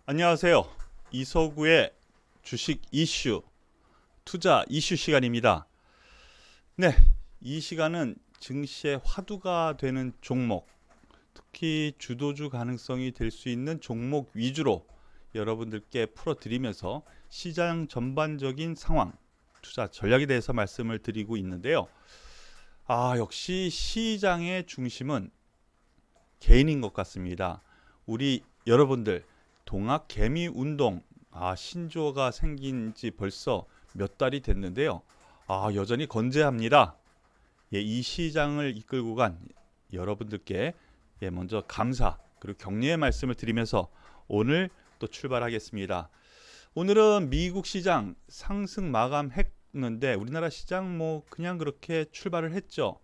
안녕하세요. 이서구의 주식 이슈, 투자 이슈 시간입니다. 네, 이 시간은 증시의 화두가 되는 종목, 특히 주도주 가능성이 될 수 있는 종목 위주로 여러분들께 풀어드리면서 시장 전반적인 상황, 투자 전략에 대해서 말씀을 드리고 있는데요. 역시 시장의 중심은 개인인 것 같습니다. 우리 여러분들 동학 개미 운동 신조어가 생긴 지 벌써 몇 달이 됐는데요. 여전히 건재합니다. 이 시장을 이끌고 간 여러분들께 먼저 감사 그리고 격려의 말씀을 드리면서 오늘 또 출발하겠습니다. 오늘은 미국 시장 상승 마감했는데 우리나라 시장 그냥 그렇게 출발을 했죠.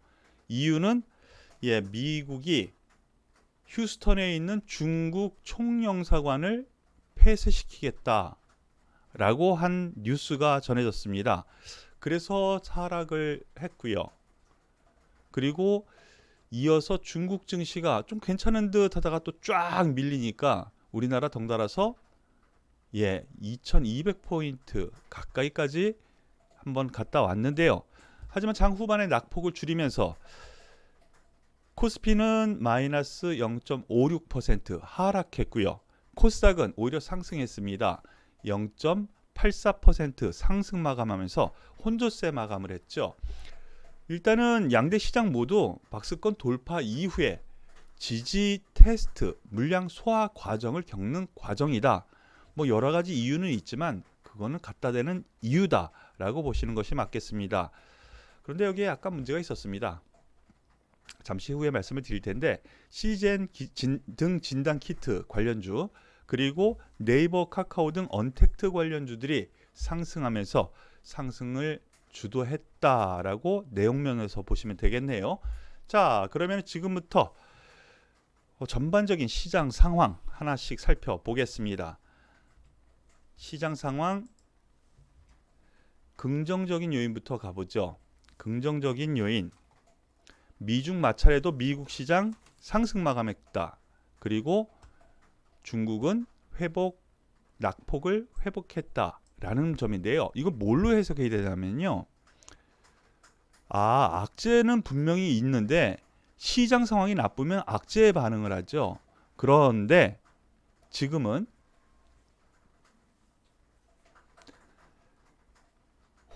이유는 미국이 휴스턴에 있는 중국 총영사관을 폐쇄시키겠다라고 한 뉴스가 전해졌습니다. 그래서 하락을 했고요. 그리고 이어서 중국 증시가 좀 괜찮은 듯 하다가 또 쫙 밀리니까 우리나라 덩달아서 2200포인트 가까이까지 한번 갔다 왔는데요. 하지만 장 후반에 낙폭을 줄이면서 코스피는 마이너스 0.56% 하락했고요. 코스닥은 오히려 상승했습니다. 0.84% 상승 마감하면서 혼조세 마감을 했죠. 일단은 양대 시장 모두 박스권 돌파 이후에 지지 테스트, 물량 소화 과정을 겪는 과정이다. 여러 가지 이유는 있지만 그거는 갖다 대는 이유다라고 보시는 것이 맞겠습니다. 그런데 여기에 약간 문제가 있었습니다. 잠시 후에 말씀을 드릴 텐데 시젠 등 진단 키트 관련주 그리고 네이버 카카오 등 언택트 관련주들이 상승하면서 상승을 주도했다라고 내용면에서 보시면 되겠네요. 자, 그러면 지금부터 전반적인 시장 상황 하나씩 살펴보겠습니다. 시장 상황 긍정적인 요인부터 가보죠. 긍정적인 요인 미중 마찰에도 미국 시장 상승 마감했다. 그리고 중국은 낙폭을 회복했다라는 점인데요. 이거 뭘로 해석해야 되냐면요. 악재는 분명히 있는데 시장 상황이 나쁘면 악재에 반응을 하죠. 그런데 지금은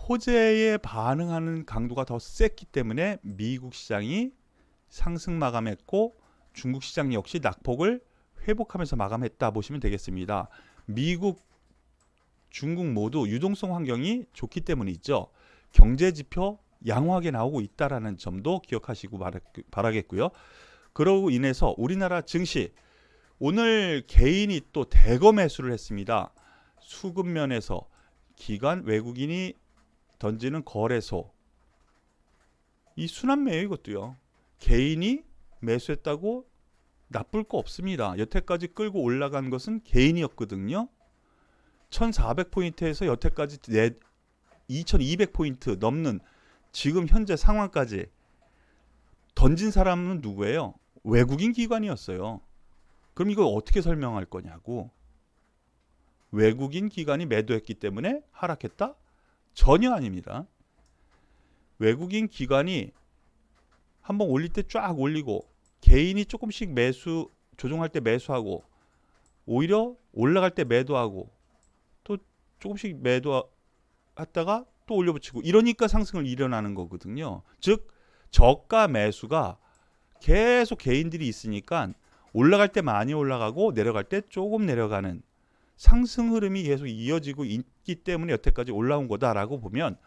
호재에 반응하는 강도가 더 셌기 때문에 미국 시장이 상승 마감했고 중국 시장 역시 낙폭을 회복하면서 마감했다 보시면 되겠습니다. 미국, 중국 모두 유동성 환경이 좋기 때문이죠. 경제 지표 양호하게 나오고 있다라는 점도 기억하시고 바라겠고요. 그러고 인해서 우리나라 증시 오늘 개인이 또 대거 매수를 했습니다. 수급 면에서 기관 외국인이 던지는 거래소 이 순환매예요. 이것도요. 개인이 매수했다고 나쁠 거 없습니다. 여태까지 끌고 올라간 것은 개인이었거든요. 1400포인트에서 여태까지 2200포인트 넘는 지금 현재 상황까지 던진 사람은 누구예요? 외국인 기관이었어요. 그럼 이거 어떻게 설명할 거냐고. 외국인 기관이 매도했기 때문에 하락했다? 전혀 아닙니다. 외국인 기관이 한번 올릴 때 쫙 올리고 개인이 조금씩 조정할 때 매수하고 오히려 올라갈 때 매도하고 또 조금씩 매도하다가 또 올려붙이고 이러니까 상승을 일어나는 거거든요. 즉 저가 매수가 계속 개인들이 있으니까 올라갈 때 많이 올라가고 내려갈 때 조금 내려가는 상승 흐름이 계속 이어지고 있기 때문에 여태까지 올라온 거다라고 보면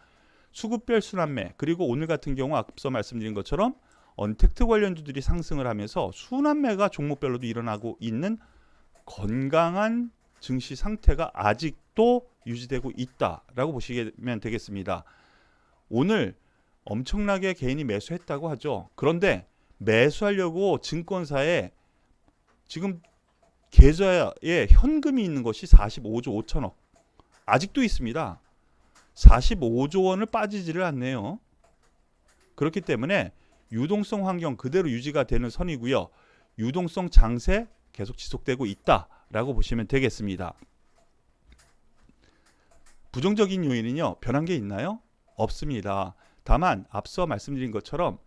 수급별 순환매 그리고 오늘 같은 경우 앞서 말씀드린 것처럼 언택트 관련주들이 상승을 하면서 순환매가 종목별로도 일어나고 있는 건강한 증시 상태가 아직도 유지되고 있다라고 보시면 되겠습니다. 오늘 엄청나게 개인이 매수했다고 하죠. 그런데 매수하려고 증권사에 지금 계좌에 현금이 있는 것이 45조 5천억 아직도 있습니다. 45조 원을 빠지지를 않네요. 그렇기 때문에 유동성 환경 그대로 유지가 되는 선이고요. 유동성 장세 계속 지속되고 있다 라고 보시면 되겠습니다. 부정적인 요인은요, 변한 게 있나요? 없습니다. 다만 앞서 말씀드린 것처럼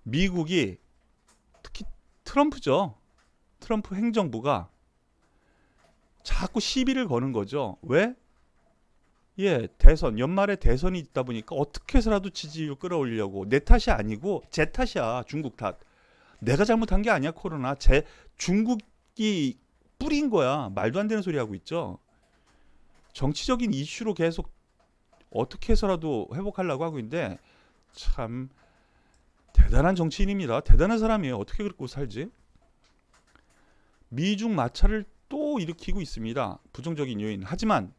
미국이 특히 트럼프죠. 트럼프 행정부가 자꾸 시비를 거는 거죠. 왜? 예, 대선, 연말에 대선이 있다 보니까 어떻게 해서라도 지지율 끌어올리려고. 내 탓이 아니고 제 탓이야. 중국 탓. 내가 잘못한 게 아니야. 코로나. 중국이 뿌린 거야. 말도 안 되는 소리 하고 있죠. 정치적인 이슈로 계속 어떻게 해서라도 회복하려고 하고 있는데 참 대단한 정치인입니다. 대단한 사람이에요. 어떻게 그렇게 살지? 미중 마찰을 또 일으키고 있습니다. 부정적인 요인. 하지만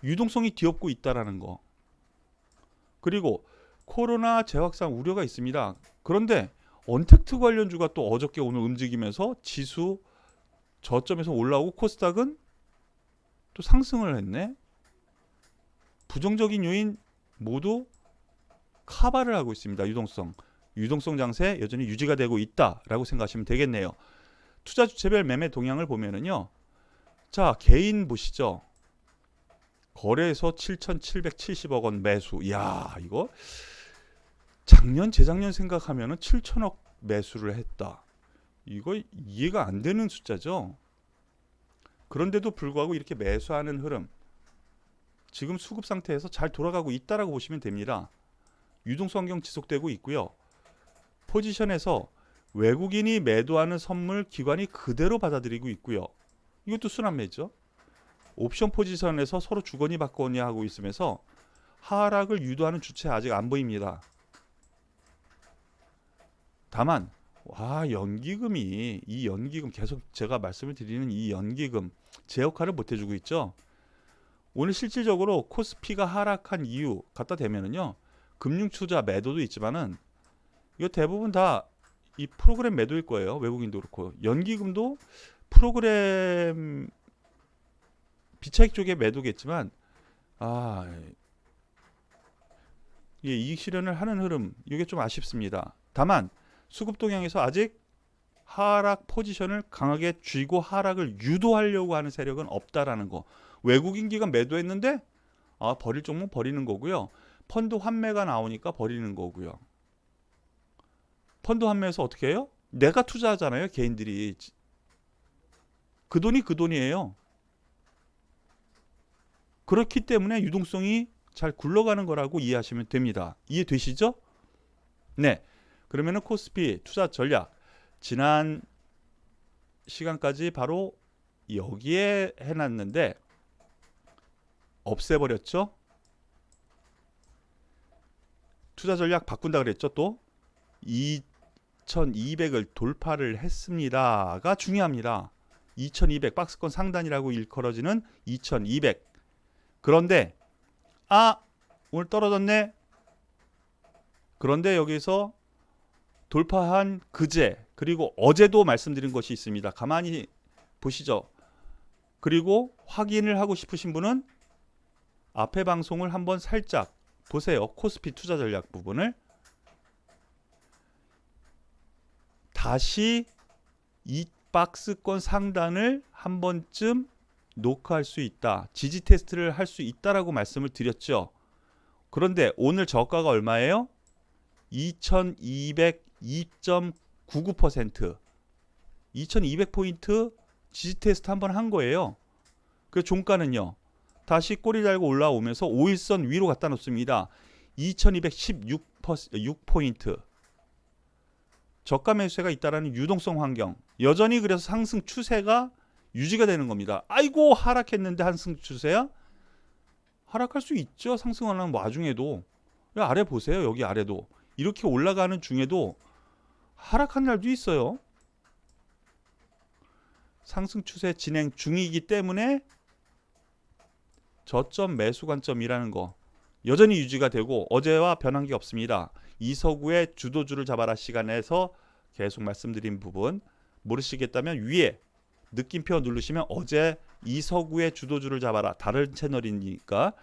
유동성이 뒤엎고 있다라는 거. 그리고 코로나 재확산 우려가 있습니다. 그런데 언택트 관련주가 또 어저께 오늘 움직이면서 지수 저점에서 올라오고 코스닥은 또 상승을 했네. 부정적인 요인 모두 카바를 하고 있습니다. 유동성 장세 여전히 유지가 되고 있다라고 생각하시면 되겠네요. 투자 주체별 매매 동향을 보면은요. 자, 개인 보시죠. 거래소 7,770억 원 매수. 이야, 이거 작년 재작년 생각하면은 7천억 매수를 했다. 이거 이해가 안 되는 숫자죠. 그런데도 불구하고 이렇게 매수하는 흐름, 지금 수급 상태에서 잘 돌아가고 있다라고 보시면 됩니다. 유동성 환경 지속되고 있고요. 포지션에서 외국인이 매도하는 선물 기관이 그대로 받아들이고 있고요. 이것도 순환매죠. 옵션 포지션에서 서로 주거니 받거니 하고 있으면서 하락을 유도하는 주체 아직 안 보입니다. 다만 이 연기금 계속 제가 말씀을 드리는 이 연기금 제 역할을 못 해주고 있죠. 오늘 실질적으로 코스피가 하락한 이유 갖다 대면은요, 금융투자 매도도 있지만은 이거 대부분 다 이 프로그램 매도일 거예요. 외국인도 그렇고 연기금도 프로그램 비차익 쪽에 매도겠지만 이익 실현을 하는 흐름, 이게 좀 아쉽습니다. 다만 수급 동향에서 아직 하락 포지션을 강하게 쥐고 하락을 유도하려고 하는 세력은 없다라는 거. 외국인 기관 매도했는데 버릴 종목 버리는 거고요. 펀드 환매가 나오니까 버리는 거고요. 펀드 환매에서 어떻게 해요? 내가 투자하잖아요. 개인들이. 그 돈이 그 돈이에요. 그렇기 때문에 유동성이 잘 굴러가는 거라고 이해하시면 됩니다. 이해되시죠? 네. 그러면은 코스피 투자 전략 지난 시간까지 바로 여기에 해놨는데 없애버렸죠? 투자 전략 바꾼다 그랬죠? 또 2200을 돌파를 했습니다가 중요합니다. 2200 박스권 상단이라고 일컬어지는 2200. 그런데 오늘 떨어졌네. 그런데 여기서 돌파한 그제 그리고 어제도 말씀드린 것이 있습니다. 가만히 보시죠. 그리고 확인을 하고 싶으신 분은 앞에 방송을 한번 살짝 보세요. 코스피 투자 전략 부분을 다시 이 박스권 상단을 한 번쯤 노크할 수 있다. 지지 테스트를 할 수 있다라고 말씀을 드렸죠. 그런데 오늘 저가가 얼마예요? 2202.99%. 2200포인트 지지 테스트 한번 한 거예요. 그 종가는요. 다시 꼬리 달고 올라오면서 5일선 위로 갖다 놓습니다. 2216포인트. 저가 매수세가 있다라는 유동성 환경. 여전히 그래서 상승 추세가 유지가 되는 겁니다. 아이고 하락했는데 상승 추세야? 하락할 수 있죠. 상승하는 와중에도. 아래 보세요. 여기 아래도. 이렇게 올라가는 중에도 하락한 날도 있어요. 상승 추세 진행 중이기 때문에 저점 매수 관점이라는 거 여전히 유지가 되고 어제와 변한 게 없습니다. 이서구의 주도주를 잡아라 시간에서 계속 말씀드린 부분 모르시겠다면 위에 느낌표 누르시면 어제 이서구의 주도주를 잡아라 다른 채널이니까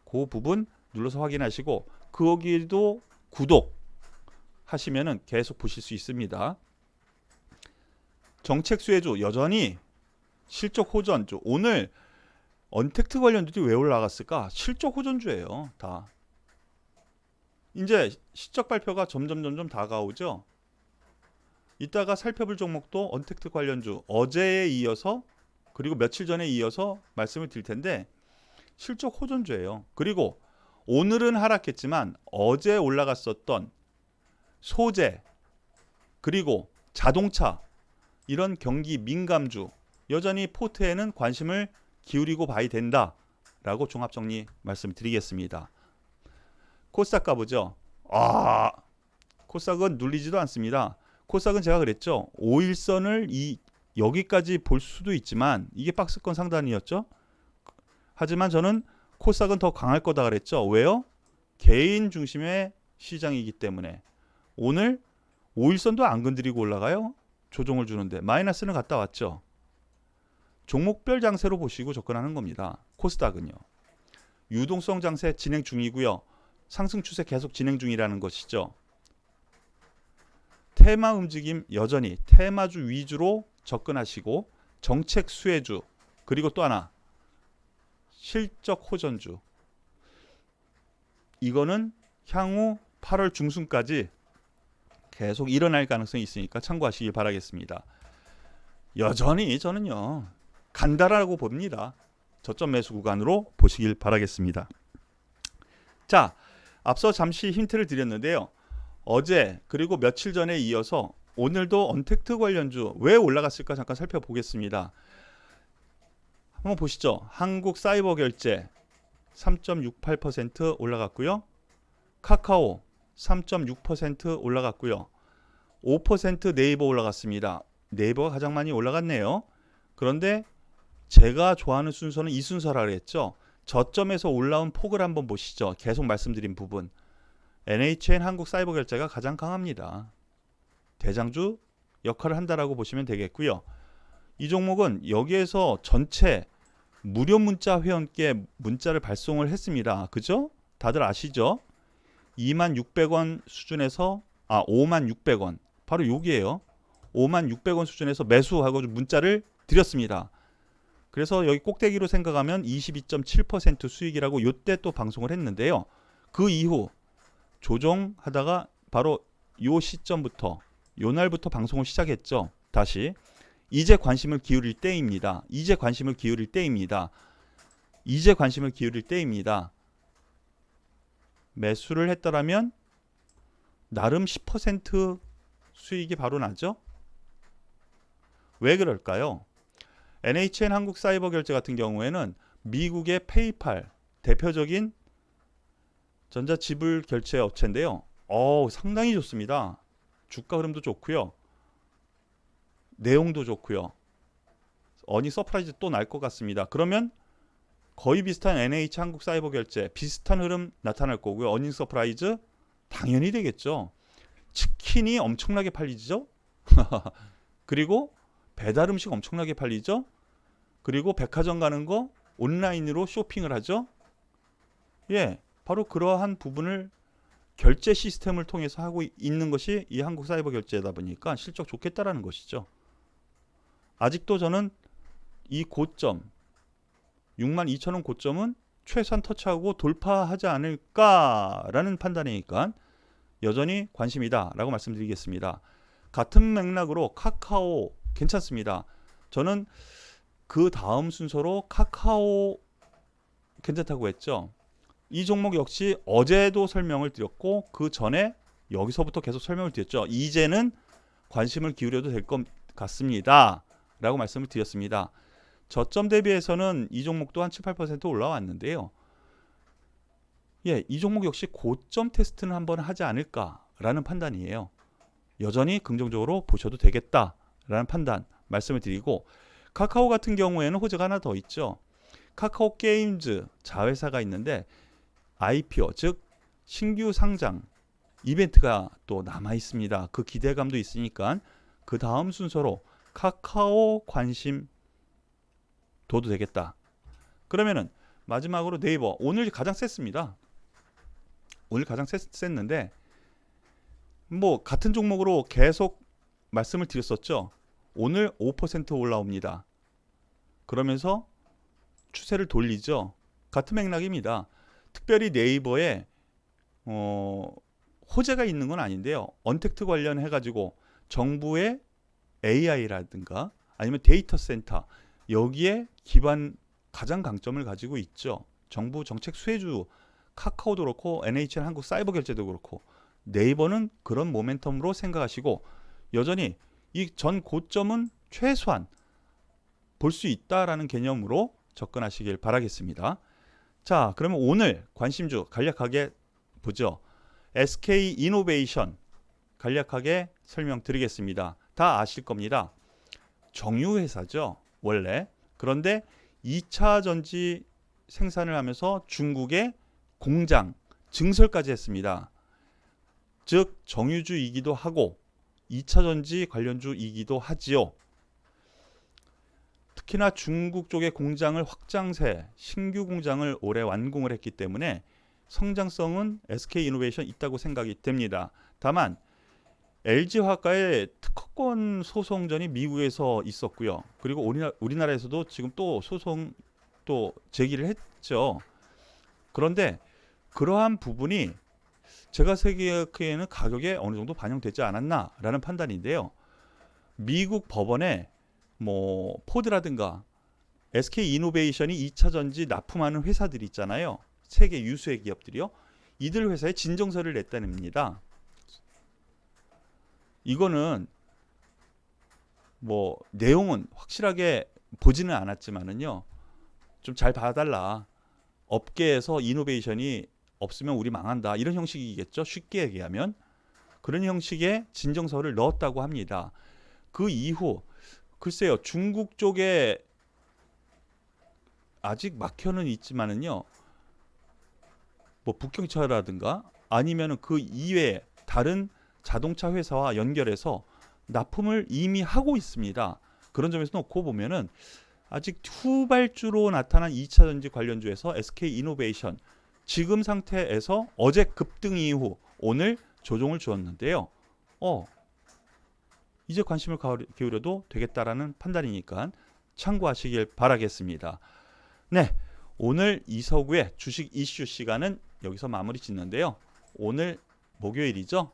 그 부분 눌러서 확인하시고 거기도 구독 하시면은 계속 보실 수 있습니다. 정책 수혜주 여전히 실적 호전주. 오늘 언택트 관련주들이 왜 올라갔을까? 실적 호전주예요. 다. 이제 실적 발표가 점점 다가오죠. 이따가 살펴볼 종목도 언택트 관련주. 어제에 이어서 그리고 며칠 전에 이어서 말씀을 드릴 텐데 실적 호전주예요. 그리고 오늘은 하락했지만 어제 올라갔었던 소재 그리고 자동차 이런 경기 민감주 여전히 포트에는 관심을 기울이고 봐야 된다라고 종합정리 말씀드리겠습니다. 코스닥 가보죠. 코스닥은 눌리지도 않습니다. 코스닥은 제가 그랬죠. 5일선을 여기까지 볼 수도 있지만 이게 박스권 상단이었죠. 하지만 저는 코스닥은 더 강할 거다 그랬죠. 왜요? 개인 중심의 시장이기 때문에. 오늘 5일선도 안 건드리고 올라가요. 조정을 주는데 마이너스는 갔다 왔죠. 종목별 장세로 보시고 접근하는 겁니다. 코스닥은요. 유동성 장세 진행 중이고요. 상승 추세 계속 진행 중이라는 것이죠. 테마 움직임 여전히 테마주 위주로 접근하시고 정책 수혜주 그리고 또 하나 실적 호전주 이거는 향후 8월 중순까지 계속 일어날 가능성이 있으니까 참고하시길 바라겠습니다. 여전히 저는요 간다라고 봅니다. 저점 매수 구간으로 보시길 바라겠습니다. 자, 앞서 잠시 힌트를 드렸는데요. 어제 그리고 며칠 전에 이어서 오늘도 언택트 관련주 왜 올라갔을까 잠깐 살펴보겠습니다. 한번 보시죠. 한국사이버결제 3.68% 올라갔고요. 카카오 3.6% 올라갔고요. 5% 네이버 올라갔습니다. 네이버가 가장 많이 올라갔네요. 그런데 제가 좋아하는 순서는 이 순서라 그랬죠. 저점에서 올라온 폭을 한번 보시죠. 계속 말씀드린 부분. NHN 한국사이버결제가 가장 강합니다. 대장주 역할을 한다라고 보시면 되겠고요. 이 종목은 여기에서 전체 무료 문자 회원께 문자를 발송을 했습니다. 그죠? 다들 아시죠? 26,600원 수준에서 56,600원 바로 여기에요. 56,600원 수준에서 매수하고 문자를 드렸습니다. 그래서 여기 꼭대기로 생각하면 22.7% 수익이라고 요때 또 방송을 했는데요. 그 이후 조정하다가 바로 요 시점부터 요 날부터 방송을 시작했죠. 다시 이제 관심을 기울일 때입니다. 이제 관심을 기울일 때입니다. 이제 관심을 기울일 때입니다. 매수를 했더라면 나름 10% 수익이 바로 나죠. 왜 그럴까요? NHN 한국사이버결제 같은 경우에는 미국의 페이팔 대표적인 전자지불 결제 업체인데요. 상당히 좋습니다. 주가 흐름도 좋고요. 내용도 좋고요. 어닝 서프라이즈 또 날 것 같습니다. 그러면 거의 비슷한 NH 한국사이버결제 비슷한 흐름 나타날 거고요. 어닝 서프라이즈 당연히 되겠죠. 치킨이 엄청나게 팔리죠. 그리고 배달 음식 엄청나게 팔리죠. 그리고 백화점 가는 거 온라인으로 쇼핑을 하죠. 예, 바로 그러한 부분을 결제 시스템을 통해서 하고 있는 것이 이 한국사이버결제다 보니까 실적 좋겠다라는 것이죠. 아직도 저는 이 고점 62,000원 고점은 최소한 터치하고 돌파하지 않을까라는 판단이니까 여전히 관심이다라고 말씀드리겠습니다. 같은 맥락으로 카카오 괜찮습니다. 저는 그 다음 순서로 카카오 괜찮다고 했죠. 이 종목 역시 어제도 설명을 드렸고 그 전에 여기서부터 계속 설명을 드렸죠. 이제는 관심을 기울여도 될 것 같습니다. 라고 말씀을 드렸습니다. 저점 대비해서는 이 종목도 한 7, 8% 올라왔는데요. 예, 이 종목 역시 고점 테스트는 한번 하지 않을까라는 판단이에요. 여전히 긍정적으로 보셔도 되겠다라는 판단 말씀을 드리고 카카오 같은 경우에는 호재가 하나 더 있죠. 카카오 게임즈 자회사가 있는데 IPO 즉 신규 상장 이벤트가 또 남아 있습니다. 그 기대감도 있으니까 그 다음 순서로 카카오 관심 둬도 되겠다. 그러면은 마지막으로 네이버 오늘 가장 셌습니다. 오늘 가장 셌는데 뭐 같은 종목으로 계속 말씀을 드렸었죠. 오늘 5% 올라옵니다. 그러면서 추세를 돌리죠. 같은 맥락입니다. 특별히 네이버에 호재가 있는 건 아닌데요. 언택트 관련해 가지고 정부의 AI라든가 아니면 데이터 센터 여기에 기반 가장 강점을 가지고 있죠. 정부 정책 수혜주 카카오도 그렇고 NHL 한국사이버결제도 그렇고 네이버는 그런 모멘텀으로 생각하시고 여전히 이 전 고점은 최소한 볼 수 있다라는 개념으로 접근하시길 바라겠습니다. 자, 그러면 오늘 관심주 간략하게 보죠. SK 이노베이션 간략하게 설명드리겠습니다. 다 아실 겁니다. 정유회사죠, 원래. 그런데 2차 전지 생산을 하면서 중국에 공장 증설까지 했습니다. 즉 정유주이기도 하고 2차 전지 관련주이기도 하지요. 특히나 중국 쪽의 공장을 확장세, 신규 공장을 올해 완공을 했기 때문에 성장성은 SK이노베이션 있다고 생각이 됩니다. 다만 LG화학과의 특허권 소송전이 미국에서 있었고요. 그리고 우리나라에서도 지금 또 소송 또 제기를 했죠. 그런데 그러한 부분이 제가 생각하기에는 가격에 어느 정도 반영되지 않았나라는 판단인데요. 미국 법원에 뭐 포드라든가 SK이노베이션이 2차 전지 납품하는 회사들이 있잖아요. 세계 유수의 기업들이요. 이들 회사에 진정서를 냈다는겁니다. 이거는 뭐 내용은 확실하게 보지는 않았지만은요. 좀 잘 봐달라. 업계에서 이노베이션이 없으면 우리 망한다. 이런 형식이겠죠. 쉽게 얘기하면. 그런 형식의 진정서를 넣었다고 합니다. 그 이후 글쎄요. 중국 쪽에 아직 막혀는 있지만은요. 뭐 북경차라든가 아니면은 그 이외에 다른 자동차 회사와 연결해서 납품을 이미 하고 있습니다. 그런 점에서 놓고 보면은 아직 후발주로 나타난 2차 전지 관련주에서 SK이노베이션 지금 상태에서 어제 급등 이후 오늘 조정을 주었는데요. 이제 관심을 기울여도 되겠다라는 판단이니까 참고하시길 바라겠습니다. 네, 오늘 이서구의 주식 이슈 시간은 여기서 마무리 짓는데요. 오늘 목요일이죠.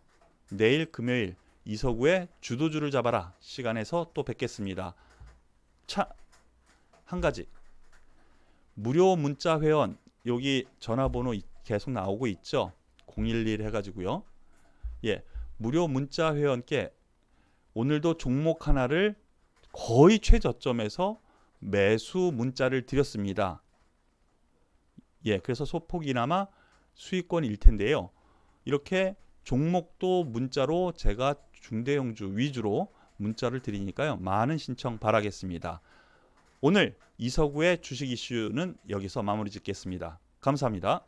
내일 금요일 이서구의 주도주를 잡아라 시간에서 또 뵙겠습니다. 한 가지 무료 문자 회원 여기 전화번호 계속 나오고 있죠. 011 해가지고요. 예, 무료 문자 회원께 오늘도 종목 하나를 거의 최저점에서 매수 문자를 드렸습니다. 예, 그래서 소폭이나마 수익권일 텐데요. 이렇게 종목도 문자로 제가 중대형주 위주로 문자를 드리니까요. 많은 신청 바라겠습니다. 오늘 이서구의 주식 이슈는 여기서 마무리 짓겠습니다. 감사합니다.